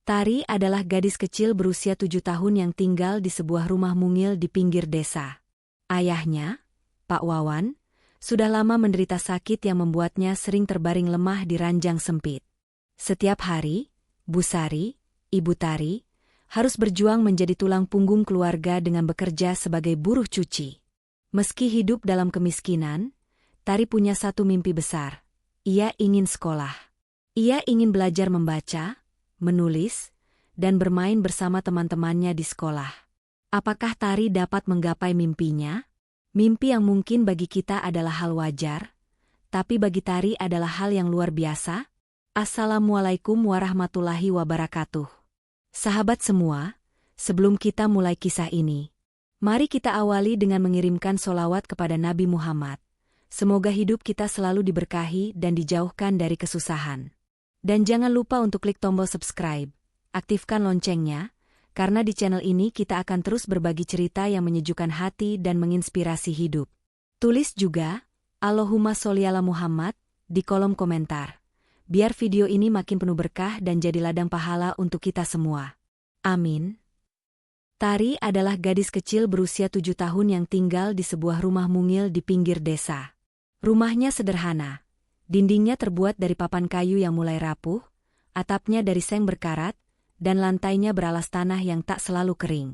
Tari adalah gadis kecil berusia 7 tahun yang tinggal di sebuah rumah mungil di pinggir desa. Ayahnya, Pak Wawan, sudah lama menderita sakit yang membuatnya sering terbaring lemah di ranjang sempit. Setiap hari, Bu Sari, Ibu Tari, harus berjuang menjadi tulang punggung keluarga dengan bekerja sebagai buruh cuci. Meski hidup dalam kemiskinan, Tari punya satu mimpi besar. Ia ingin sekolah. Ia ingin belajar membaca, menulis, dan bermain bersama teman-temannya di sekolah. Apakah Tari dapat menggapai mimpinya? Mimpi yang mungkin bagi kita adalah hal wajar, tapi bagi Tari adalah hal yang luar biasa. Assalamualaikum warahmatullahi wabarakatuh. Sahabat semua, sebelum kita mulai kisah ini, mari kita awali dengan mengirimkan sholawat kepada Nabi Muhammad. Semoga hidup kita selalu diberkahi dan dijauhkan dari kesusahan. Dan jangan lupa untuk klik tombol subscribe, aktifkan loncengnya, karena di channel ini kita akan terus berbagi cerita yang menyejukkan hati dan menginspirasi hidup. Tulis juga, Allahumma sholli ala Muhammad, di kolom komentar. Biar video ini makin penuh berkah dan jadi ladang pahala untuk kita semua. Amin. Tari adalah gadis kecil berusia 7 tahun yang tinggal di sebuah rumah mungil di pinggir desa. Rumahnya sederhana. Dindingnya terbuat dari papan kayu yang mulai rapuh, atapnya dari seng berkarat, dan lantainya beralas tanah yang tak selalu kering.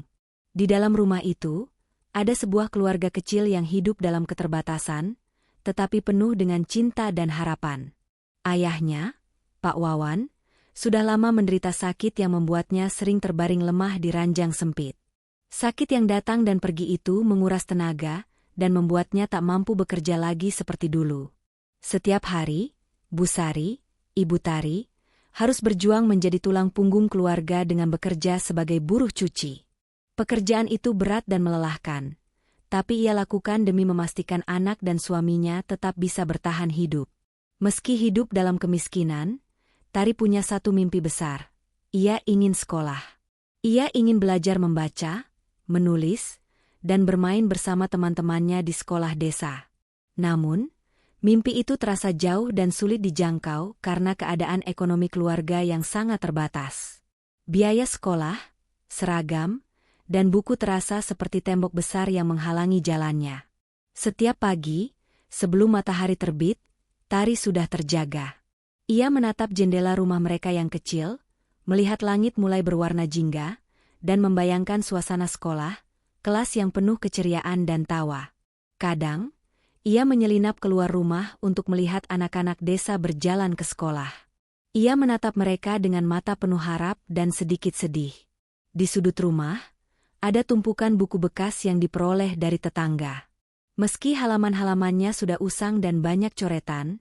Di dalam rumah itu, ada sebuah keluarga kecil yang hidup dalam keterbatasan, tetapi penuh dengan cinta dan harapan. Ayahnya, Pak Wawan, sudah lama menderita sakit yang membuatnya sering terbaring lemah di ranjang sempit. Sakit yang datang dan pergi itu menguras tenaga, dan membuatnya tak mampu bekerja lagi seperti dulu. Setiap hari, Bu Sari, Ibu Tari, harus berjuang menjadi tulang punggung keluarga dengan bekerja sebagai buruh cuci. Pekerjaan itu berat dan melelahkan, tapi ia lakukan demi memastikan anak dan suaminya tetap bisa bertahan hidup. Meski hidup dalam kemiskinan, Tari punya satu mimpi besar. Ia ingin sekolah. Ia ingin belajar membaca, menulis, dan bermain bersama teman-temannya di sekolah desa. Namun, mimpi itu terasa jauh dan sulit dijangkau karena keadaan ekonomi keluarga yang sangat terbatas. Biaya sekolah, seragam, dan buku terasa seperti tembok besar yang menghalangi jalannya. Setiap pagi, sebelum matahari terbit, Tari sudah terjaga. Ia menatap jendela rumah mereka yang kecil, melihat langit mulai berwarna jingga, dan membayangkan suasana sekolah, kelas yang penuh keceriaan dan tawa. Kadang, ia menyelinap keluar rumah untuk melihat anak-anak desa berjalan ke sekolah. Ia menatap mereka dengan mata penuh harap dan sedikit sedih. Di sudut rumah, ada tumpukan buku bekas yang diperoleh dari tetangga. Meski halaman-halamannya sudah usang dan banyak coretan,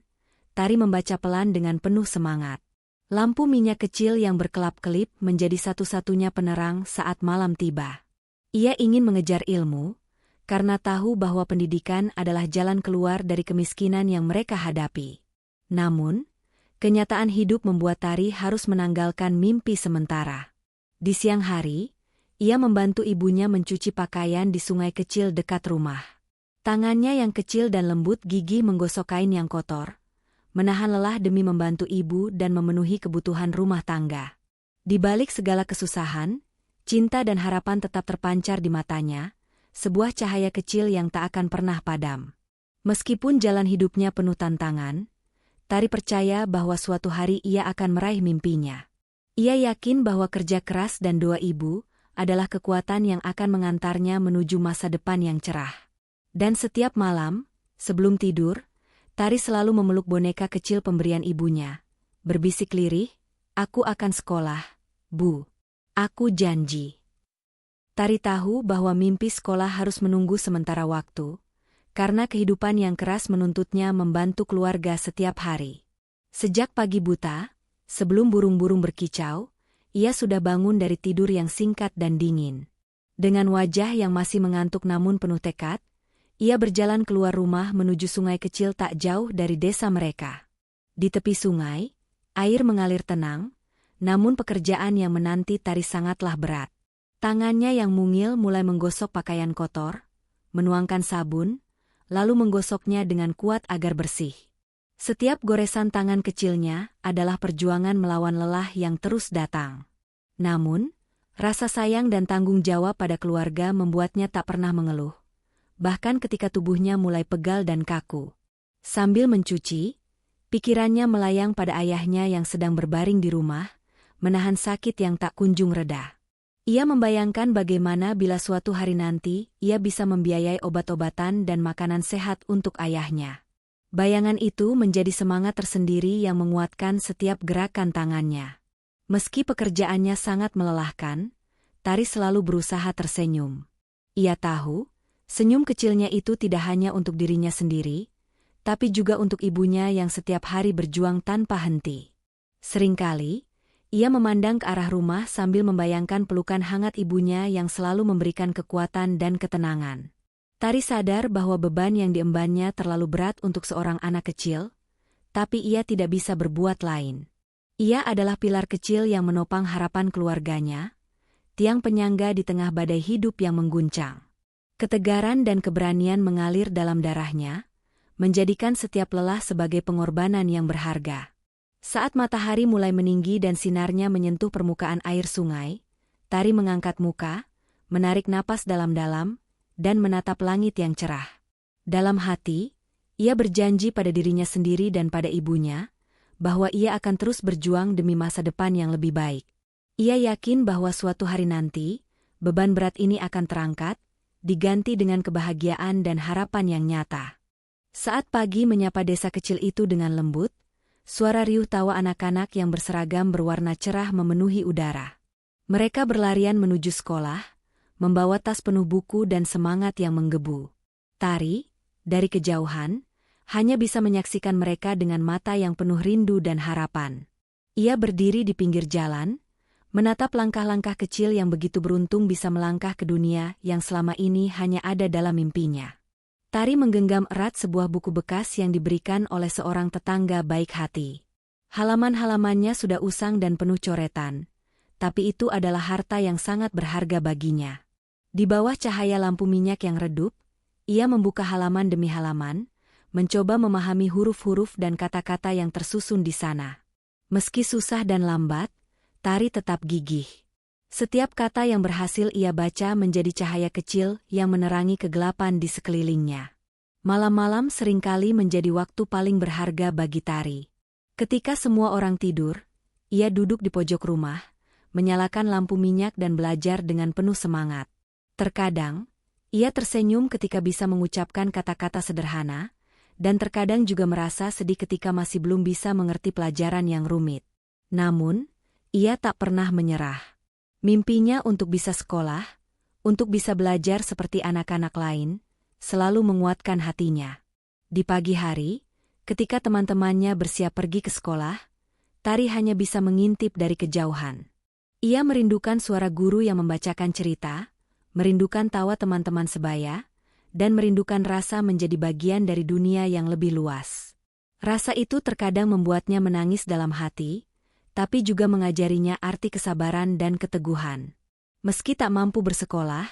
Tari membaca pelan dengan penuh semangat. Lampu minyak kecil yang berkelap-kelip menjadi satu-satunya penerang saat malam tiba. Ia ingin mengejar ilmu, karena tahu bahwa pendidikan adalah jalan keluar dari kemiskinan yang mereka hadapi. Namun, kenyataan hidup membuat Tari harus menanggalkan mimpi sementara. Di siang hari, ia membantu ibunya mencuci pakaian di sungai kecil dekat rumah. Tangannya yang kecil dan lembut gigih menggosok kain yang kotor, menahan lelah demi membantu ibu dan memenuhi kebutuhan rumah tangga. Di balik segala kesusahan, cinta dan harapan tetap terpancar di matanya, sebuah cahaya kecil yang tak akan pernah padam. Meskipun jalan hidupnya penuh tantangan, Tari percaya bahwa suatu hari ia akan meraih mimpinya. Ia yakin bahwa kerja keras dan doa ibu adalah kekuatan yang akan mengantarnya menuju masa depan yang cerah. Dan setiap malam, sebelum tidur, Tari selalu memeluk boneka kecil pemberian ibunya, berbisik lirih, "Aku akan sekolah, Bu. Aku janji." Tari tahu bahwa mimpi sekolah harus menunggu sementara waktu, karena kehidupan yang keras menuntutnya membantu keluarga setiap hari. Sejak pagi buta, sebelum burung-burung berkicau, ia sudah bangun dari tidur yang singkat dan dingin. Dengan wajah yang masih mengantuk namun penuh tekad, ia berjalan keluar rumah menuju sungai kecil tak jauh dari desa mereka. Di tepi sungai, air mengalir tenang, namun pekerjaan yang menanti Tari sangatlah berat. Tangannya yang mungil mulai menggosok pakaian kotor, menuangkan sabun, lalu menggosoknya dengan kuat agar bersih. Setiap goresan tangan kecilnya adalah perjuangan melawan lelah yang terus datang. Namun, rasa sayang dan tanggung jawab pada keluarga membuatnya tak pernah mengeluh. Bahkan ketika tubuhnya mulai pegal dan kaku. Sambil mencuci, pikirannya melayang pada ayahnya yang sedang berbaring di rumah, menahan sakit yang tak kunjung reda. Ia membayangkan bagaimana bila suatu hari nanti ia bisa membiayai obat-obatan dan makanan sehat untuk ayahnya. Bayangan itu menjadi semangat tersendiri yang menguatkan setiap gerakan tangannya. Meski pekerjaannya sangat melelahkan, Tari selalu berusaha tersenyum. Ia tahu, senyum kecilnya itu tidak hanya untuk dirinya sendiri, tapi juga untuk ibunya yang setiap hari berjuang tanpa henti. Seringkali, ia memandang ke arah rumah sambil membayangkan pelukan hangat ibunya yang selalu memberikan kekuatan dan ketenangan. Tari sadar bahwa beban yang diembannya terlalu berat untuk seorang anak kecil, tapi ia tidak bisa berbuat lain. Ia adalah pilar kecil yang menopang harapan keluarganya, tiang penyangga di tengah badai hidup yang mengguncang. Ketegaran dan keberanian mengalir dalam darahnya, menjadikan setiap lelah sebagai pengorbanan yang berharga. Saat matahari mulai meninggi dan sinarnya menyentuh permukaan air sungai, Tari mengangkat muka, menarik napas dalam-dalam, dan menatap langit yang cerah. Dalam hati, ia berjanji pada dirinya sendiri dan pada ibunya, bahwa ia akan terus berjuang demi masa depan yang lebih baik. Ia yakin bahwa suatu hari nanti, beban berat ini akan terangkat, diganti dengan kebahagiaan dan harapan yang nyata. Saat pagi menyapa desa kecil itu dengan lembut, suara riuh tawa anak-anak yang berseragam berwarna cerah memenuhi udara. Mereka berlarian menuju sekolah, membawa tas penuh buku dan semangat yang menggebu. Tari, dari kejauhan, hanya bisa menyaksikan mereka dengan mata yang penuh rindu dan harapan. Ia berdiri di pinggir jalan, menatap langkah-langkah kecil yang begitu beruntung bisa melangkah ke dunia yang selama ini hanya ada dalam mimpinya. Tari menggenggam erat sebuah buku bekas yang diberikan oleh seorang tetangga baik hati. Halaman-halamannya sudah usang dan penuh coretan, tapi itu adalah harta yang sangat berharga baginya. Di bawah cahaya lampu minyak yang redup, ia membuka halaman demi halaman, mencoba memahami huruf-huruf dan kata-kata yang tersusun di sana. Meski susah dan lambat, Tari tetap gigih. Setiap kata yang berhasil ia baca menjadi cahaya kecil yang menerangi kegelapan di sekelilingnya. Malam-malam seringkali menjadi waktu paling berharga bagi Tari. Ketika semua orang tidur, ia duduk di pojok rumah, menyalakan lampu minyak dan belajar dengan penuh semangat. Terkadang, ia tersenyum ketika bisa mengucapkan kata-kata sederhana, dan terkadang juga merasa sedih ketika masih belum bisa mengerti pelajaran yang rumit. Namun, ia tak pernah menyerah. Mimpinya untuk bisa sekolah, untuk bisa belajar seperti anak-anak lain, selalu menguatkan hatinya. Di pagi hari, ketika teman-temannya bersiap pergi ke sekolah, Tari hanya bisa mengintip dari kejauhan. Ia merindukan suara guru yang membacakan cerita, merindukan tawa teman-teman sebaya, dan merindukan rasa menjadi bagian dari dunia yang lebih luas. Rasa itu terkadang membuatnya menangis dalam hati, tapi juga mengajarinya arti kesabaran dan keteguhan. Meski tak mampu bersekolah,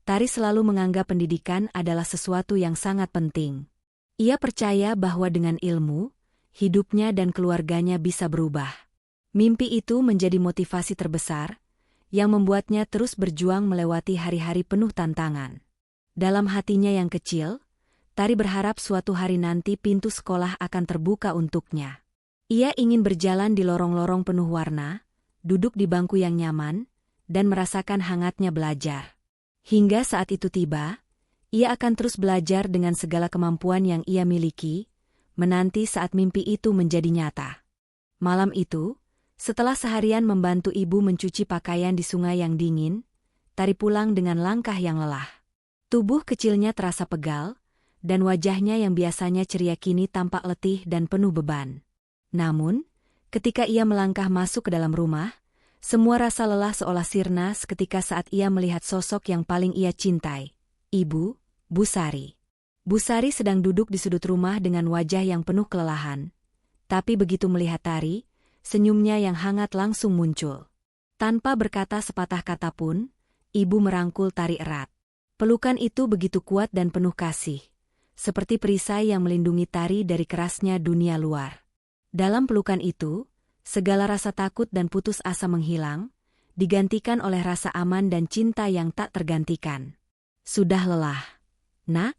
Tari selalu menganggap pendidikan adalah sesuatu yang sangat penting. Ia percaya bahwa dengan ilmu, hidupnya dan keluarganya bisa berubah. Mimpi itu menjadi motivasi terbesar, yang membuatnya terus berjuang melewati hari-hari penuh tantangan. Dalam hatinya yang kecil, Tari berharap suatu hari nanti pintu sekolah akan terbuka untuknya. Ia ingin berjalan di lorong-lorong penuh warna, duduk di bangku yang nyaman, dan merasakan hangatnya belajar. Hingga saat itu tiba, ia akan terus belajar dengan segala kemampuan yang ia miliki, menanti saat mimpi itu menjadi nyata. Malam itu, setelah seharian membantu ibu mencuci pakaian di sungai yang dingin, Tari pulang dengan langkah yang lelah. Tubuh kecilnya terasa pegal, dan wajahnya yang biasanya ceria kini tampak letih dan penuh beban. Namun, ketika ia melangkah masuk ke dalam rumah, semua rasa lelah seolah sirna seketika saat ia melihat sosok yang paling ia cintai, ibu, Bu Sari. Bu Sari sedang duduk di sudut rumah dengan wajah yang penuh kelelahan. Tapi begitu melihat Tari, senyumnya yang hangat langsung muncul. Tanpa berkata sepatah kata pun, ibu merangkul Tari erat. Pelukan itu begitu kuat dan penuh kasih, seperti perisai yang melindungi Tari dari kerasnya dunia luar. Dalam pelukan itu, segala rasa takut dan putus asa menghilang, digantikan oleh rasa aman dan cinta yang tak tergantikan. Sudah lelah. Nak,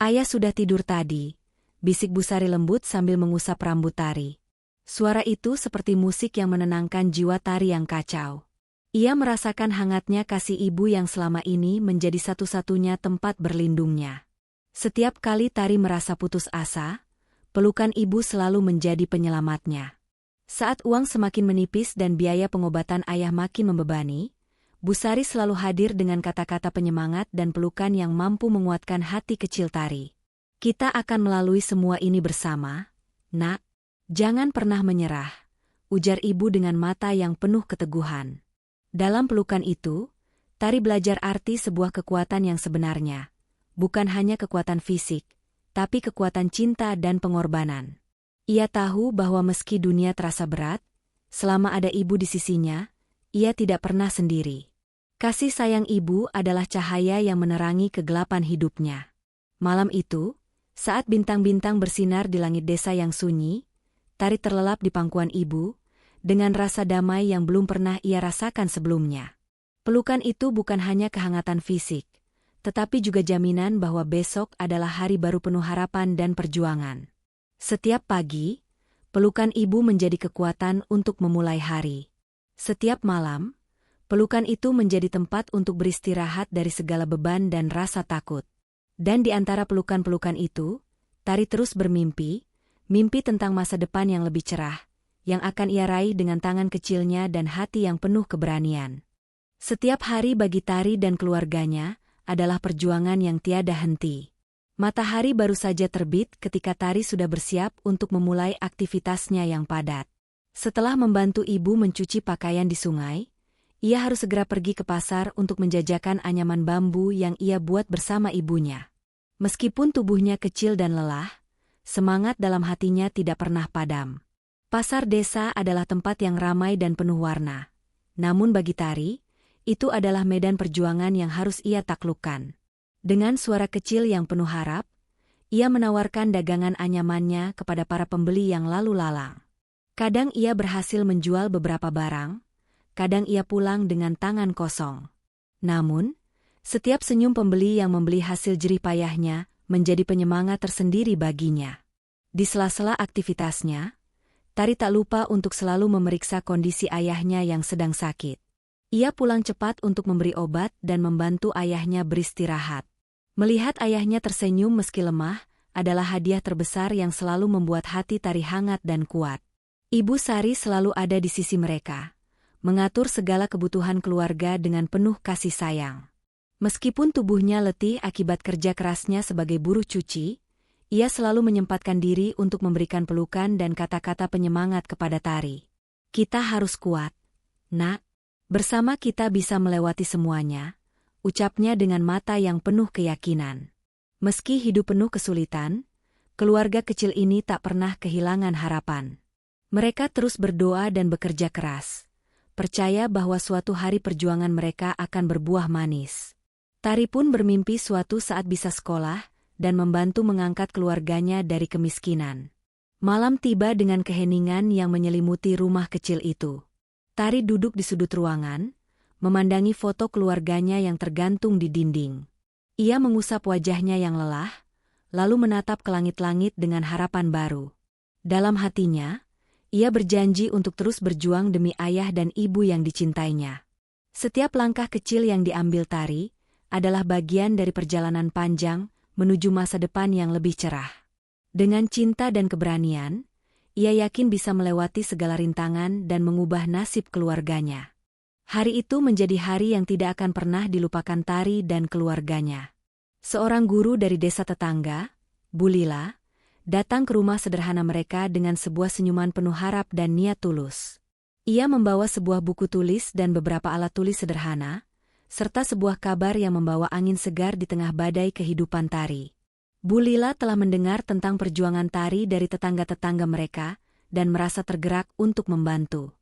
ayah sudah tidur tadi, bisik Busari lembut sambil mengusap rambut Tari. Suara itu seperti musik yang menenangkan jiwa Tari yang kacau. Ia merasakan hangatnya kasih ibu yang selama ini menjadi satu-satunya tempat berlindungnya. Setiap kali Tari merasa putus asa, pelukan ibu selalu menjadi penyelamatnya. Saat uang semakin menipis dan biaya pengobatan ayah makin membebani, Busari selalu hadir dengan kata-kata penyemangat dan pelukan yang mampu menguatkan hati kecil Tari. Kita akan melalui semua ini bersama, nak. Jangan pernah menyerah, ujar ibu dengan mata yang penuh keteguhan. Dalam pelukan itu, Tari belajar arti sebuah kekuatan yang sebenarnya. Bukan hanya kekuatan fisik, tapi kekuatan cinta dan pengorbanan. Ia tahu bahwa meski dunia terasa berat, selama ada ibu di sisinya, ia tidak pernah sendiri. Kasih sayang ibu adalah cahaya yang menerangi kegelapan hidupnya. Malam itu, saat bintang-bintang bersinar di langit desa yang sunyi, Tari terlelap di pangkuan ibu, dengan rasa damai yang belum pernah ia rasakan sebelumnya. Pelukan itu bukan hanya kehangatan fisik, tetapi juga jaminan bahwa besok adalah hari baru penuh harapan dan perjuangan. Setiap pagi, pelukan ibu menjadi kekuatan untuk memulai hari. Setiap malam, pelukan itu menjadi tempat untuk beristirahat dari segala beban dan rasa takut. Dan di antara pelukan-pelukan itu, Tari terus bermimpi, mimpi tentang masa depan yang lebih cerah, yang akan ia raih dengan tangan kecilnya dan hati yang penuh keberanian. Setiap hari bagi Tari dan keluarganya adalah perjuangan yang tiada henti. Matahari baru saja terbit ketika Tari sudah bersiap untuk memulai aktivitasnya yang padat. Setelah membantu ibu mencuci pakaian di sungai, ia harus segera pergi ke pasar untuk menjajakan anyaman bambu yang ia buat bersama ibunya. Meskipun tubuhnya kecil dan lelah, semangat dalam hatinya tidak pernah padam. Pasar desa adalah tempat yang ramai dan penuh warna. Namun bagi Tari, itu adalah medan perjuangan yang harus ia taklukkan. Dengan suara kecil yang penuh harap, ia menawarkan dagangan anyamannya kepada para pembeli yang lalu lalang. Kadang ia berhasil menjual beberapa barang, kadang ia pulang dengan tangan kosong. Namun, setiap senyum pembeli yang membeli hasil jerih payahnya menjadi penyemangat tersendiri baginya. Di sela-sela aktivitasnya, Tari tak lupa untuk selalu memeriksa kondisi ayahnya yang sedang sakit. Ia pulang cepat untuk memberi obat dan membantu ayahnya beristirahat. Melihat ayahnya tersenyum meski lemah, adalah hadiah terbesar yang selalu membuat hati Tari hangat dan kuat. Ibu Sari selalu ada di sisi mereka, mengatur segala kebutuhan keluarga dengan penuh kasih sayang. Meskipun tubuhnya letih akibat kerja kerasnya sebagai buruh cuci, ia selalu menyempatkan diri untuk memberikan pelukan dan kata-kata penyemangat kepada Tari. Kita harus kuat, nak. Bersama kita bisa melewati semuanya, ucapnya dengan mata yang penuh keyakinan. Meski hidup penuh kesulitan, keluarga kecil ini tak pernah kehilangan harapan. Mereka terus berdoa dan bekerja keras, percaya bahwa suatu hari perjuangan mereka akan berbuah manis. Tari pun bermimpi suatu saat bisa sekolah dan membantu mengangkat keluarganya dari kemiskinan. Malam tiba dengan keheningan yang menyelimuti rumah kecil itu. Tari duduk di sudut ruangan, memandangi foto keluarganya yang tergantung di dinding. Ia mengusap wajahnya yang lelah, lalu menatap ke langit-langit dengan harapan baru. Dalam hatinya, ia berjanji untuk terus berjuang demi ayah dan ibu yang dicintainya. Setiap langkah kecil yang diambil Tari adalah bagian dari perjalanan panjang menuju masa depan yang lebih cerah. Dengan cinta dan keberanian, ia yakin bisa melewati segala rintangan dan mengubah nasib keluarganya. Hari itu menjadi hari yang tidak akan pernah dilupakan Tari dan keluarganya. Seorang guru dari desa tetangga, Bu Lila, datang ke rumah sederhana mereka dengan sebuah senyuman penuh harap dan niat tulus. Ia membawa sebuah buku tulis dan beberapa alat tulis sederhana, serta sebuah kabar yang membawa angin segar di tengah badai kehidupan Tari. Bu Lila telah mendengar tentang perjuangan Tari dari tetangga-tetangga mereka dan merasa tergerak untuk membantu.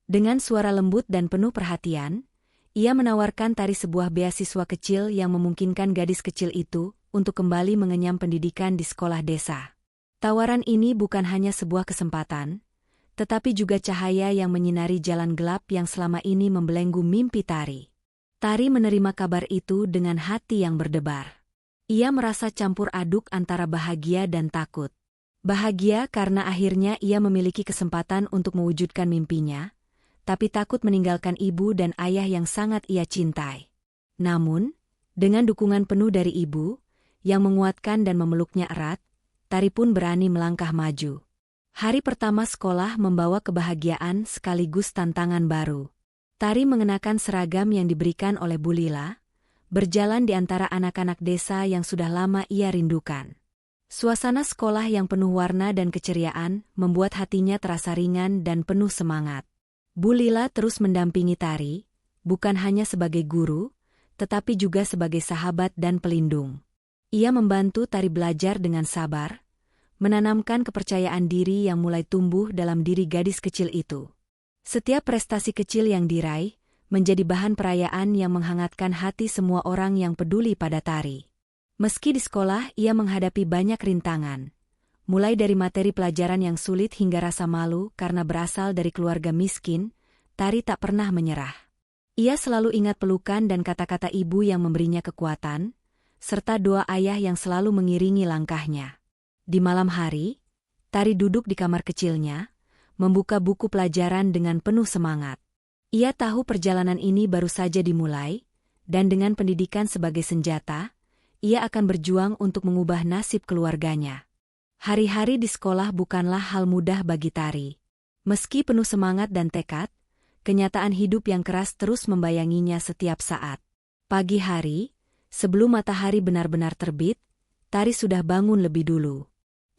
Dengan suara lembut dan penuh perhatian, ia menawarkan Tari sebuah beasiswa kecil yang memungkinkan gadis kecil itu untuk kembali mengenyam pendidikan di sekolah desa. Tawaran ini bukan hanya sebuah kesempatan, tetapi juga cahaya yang menyinari jalan gelap yang selama ini membelenggu mimpi Tari. Tari menerima kabar itu dengan hati yang berdebar. Ia merasa campur aduk antara bahagia dan takut. Bahagia karena akhirnya ia memiliki kesempatan untuk mewujudkan mimpinya, tapi takut meninggalkan ibu dan ayah yang sangat ia cintai. Namun, dengan dukungan penuh dari ibu, yang menguatkan dan memeluknya erat, Tari pun berani melangkah maju. Hari pertama sekolah membawa kebahagiaan sekaligus tantangan baru. Tari mengenakan seragam yang diberikan oleh Bu Lila, berjalan di antara anak-anak desa yang sudah lama ia rindukan. Suasana sekolah yang penuh warna dan keceriaan membuat hatinya terasa ringan dan penuh semangat. Bu Lila terus mendampingi Tari, bukan hanya sebagai guru, tetapi juga sebagai sahabat dan pelindung. Ia membantu Tari belajar dengan sabar, menanamkan kepercayaan diri yang mulai tumbuh dalam diri gadis kecil itu. Setiap prestasi kecil yang diraih menjadi bahan perayaan yang menghangatkan hati semua orang yang peduli pada Tari. Meski di sekolah ia menghadapi banyak rintangan, mulai dari materi pelajaran yang sulit hingga rasa malu karena berasal dari keluarga miskin, Tari tak pernah menyerah. Ia selalu ingat pelukan dan kata-kata ibu yang memberinya kekuatan, serta doa ayah yang selalu mengiringi langkahnya. Di malam hari, Tari duduk di kamar kecilnya, membuka buku pelajaran dengan penuh semangat. Ia tahu perjalanan ini baru saja dimulai, dan dengan pendidikan sebagai senjata, ia akan berjuang untuk mengubah nasib keluarganya. Hari-hari di sekolah bukanlah hal mudah bagi Tari. Meski penuh semangat dan tekad, kenyataan hidup yang keras terus membayanginya setiap saat. Pagi hari, sebelum matahari benar-benar terbit, Tari sudah bangun lebih dulu.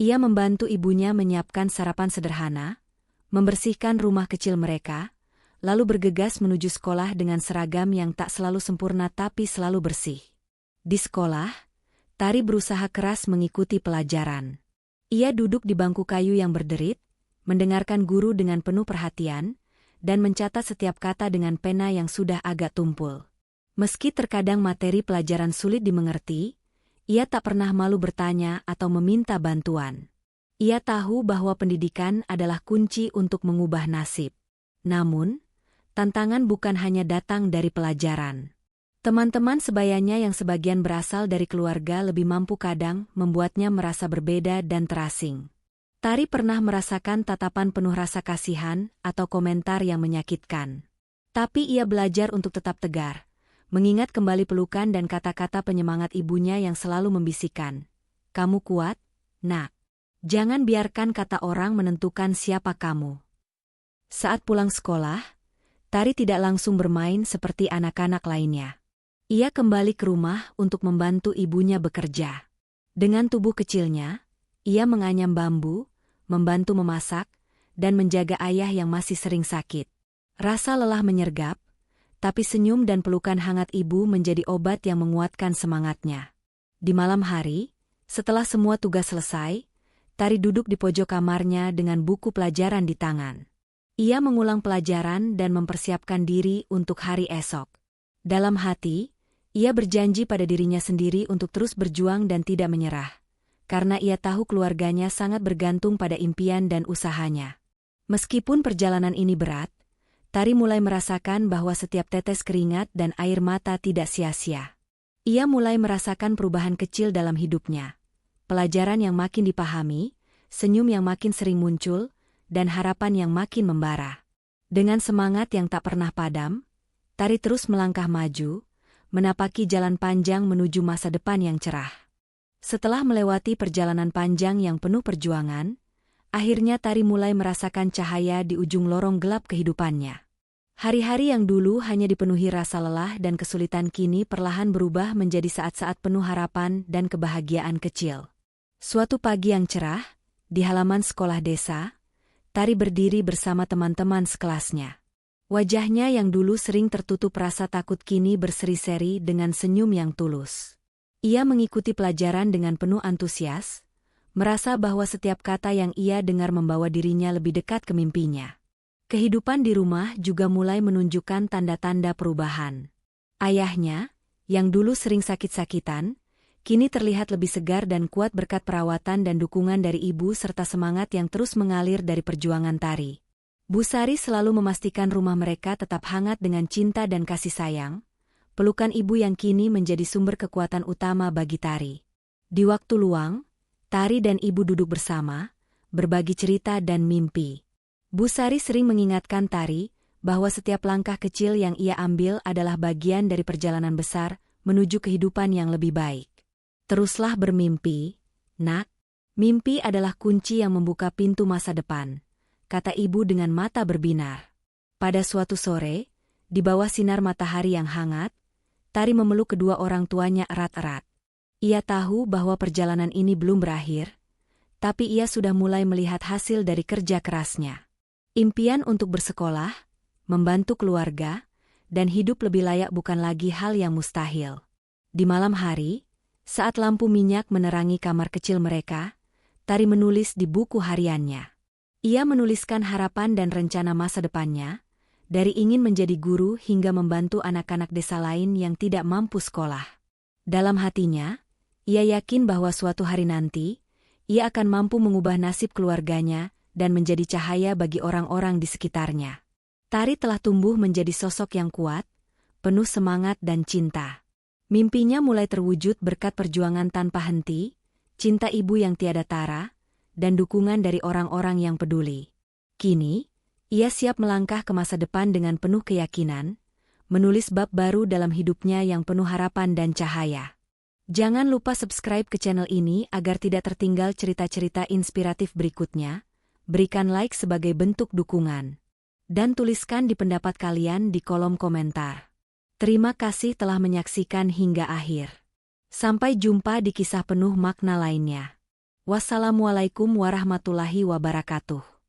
Ia membantu ibunya menyiapkan sarapan sederhana, membersihkan rumah kecil mereka, lalu bergegas menuju sekolah dengan seragam yang tak selalu sempurna tapi selalu bersih. Di sekolah, Tari berusaha keras mengikuti pelajaran. Ia duduk di bangku kayu yang berderit, mendengarkan guru dengan penuh perhatian, dan mencatat setiap kata dengan pena yang sudah agak tumpul. Meski terkadang materi pelajaran sulit dimengerti, ia tak pernah malu bertanya atau meminta bantuan. Ia tahu bahwa pendidikan adalah kunci untuk mengubah nasib. Namun, tantangan bukan hanya datang dari pelajaran. Teman-teman sebayanya yang sebagian berasal dari keluarga lebih mampu kadang membuatnya merasa berbeda dan terasing. Tari pernah merasakan tatapan penuh rasa kasihan atau komentar yang menyakitkan. Tapi ia belajar untuk tetap tegar, mengingat kembali pelukan dan kata-kata penyemangat ibunya yang selalu membisikkan, "Kamu kuat, nak. Jangan biarkan kata orang menentukan siapa kamu." Saat pulang sekolah, Tari tidak langsung bermain seperti anak-anak lainnya. Ia kembali ke rumah untuk membantu ibunya bekerja. Dengan tubuh kecilnya, ia menganyam bambu, membantu memasak, dan menjaga ayah yang masih sering sakit. Rasa lelah menyergap, tapi senyum dan pelukan hangat ibu menjadi obat yang menguatkan semangatnya. Di malam hari, setelah semua tugas selesai, Tari duduk di pojok kamarnya dengan buku pelajaran di tangan. Ia mengulang pelajaran dan mempersiapkan diri untuk hari esok. Dalam hati, ia berjanji pada dirinya sendiri untuk terus berjuang dan tidak menyerah, karena ia tahu keluarganya sangat bergantung pada impian dan usahanya. Meskipun perjalanan ini berat, Tari mulai merasakan bahwa setiap tetes keringat dan air mata tidak sia-sia. Ia mulai merasakan perubahan kecil dalam hidupnya. Pelajaran yang makin dipahami, senyum yang makin sering muncul, dan harapan yang makin membara. Dengan semangat yang tak pernah padam, Tari terus melangkah maju, menapaki jalan panjang menuju masa depan yang cerah. Setelah melewati perjalanan panjang yang penuh perjuangan, akhirnya Tari mulai merasakan cahaya di ujung lorong gelap kehidupannya. Hari-hari yang dulu hanya dipenuhi rasa lelah dan kesulitan kini perlahan berubah menjadi saat-saat penuh harapan dan kebahagiaan kecil. Suatu pagi yang cerah, di halaman sekolah desa, Tari berdiri bersama teman-teman sekelasnya. Wajahnya yang dulu sering tertutup rasa takut kini berseri-seri dengan senyum yang tulus. Ia mengikuti pelajaran dengan penuh antusias, merasa bahwa setiap kata yang ia dengar membawa dirinya lebih dekat ke mimpinya. Kehidupan di rumah juga mulai menunjukkan tanda-tanda perubahan. Ayahnya, yang dulu sering sakit-sakitan, kini terlihat lebih segar dan kuat berkat perawatan dan dukungan dari ibu serta semangat yang terus mengalir dari perjuangan Tari. Bu Sari selalu memastikan rumah mereka tetap hangat dengan cinta dan kasih sayang. Pelukan ibu yang kini menjadi sumber kekuatan utama bagi Tari. Di waktu luang, Tari dan ibu duduk bersama, berbagi cerita dan mimpi. Bu Sari sering mengingatkan Tari bahwa setiap langkah kecil yang ia ambil adalah bagian dari perjalanan besar menuju kehidupan yang lebih baik. Teruslah bermimpi, nak. Mimpi adalah kunci yang membuka pintu masa depan, kata ibu dengan mata berbinar. Pada suatu sore, di bawah sinar matahari yang hangat, Tari memeluk kedua orang tuanya erat-erat. Ia tahu bahwa perjalanan ini belum berakhir, tapi ia sudah mulai melihat hasil dari kerja kerasnya. Impian untuk bersekolah, membantu keluarga, dan hidup lebih layak bukan lagi hal yang mustahil. Di malam hari, saat lampu minyak menerangi kamar kecil mereka, Tari menulis di buku hariannya. Ia menuliskan harapan dan rencana masa depannya, dari ingin menjadi guru hingga membantu anak-anak desa lain yang tidak mampu sekolah. Dalam hatinya, ia yakin bahwa suatu hari nanti, ia akan mampu mengubah nasib keluarganya dan menjadi cahaya bagi orang-orang di sekitarnya. Tari telah tumbuh menjadi sosok yang kuat, penuh semangat dan cinta. Mimpinya mulai terwujud berkat perjuangan tanpa henti, cinta ibu yang tiada tara, dan dukungan dari orang-orang yang peduli. Kini, ia siap melangkah ke masa depan dengan penuh keyakinan, menulis bab baru dalam hidupnya yang penuh harapan dan cahaya. Jangan lupa subscribe ke channel ini agar tidak tertinggal cerita-cerita inspiratif berikutnya, berikan like sebagai bentuk dukungan, dan tuliskan di pendapat kalian di kolom komentar. Terima kasih telah menyaksikan hingga akhir. Sampai jumpa di kisah penuh makna lainnya. Wassalamualaikum warahmatullahi wabarakatuh.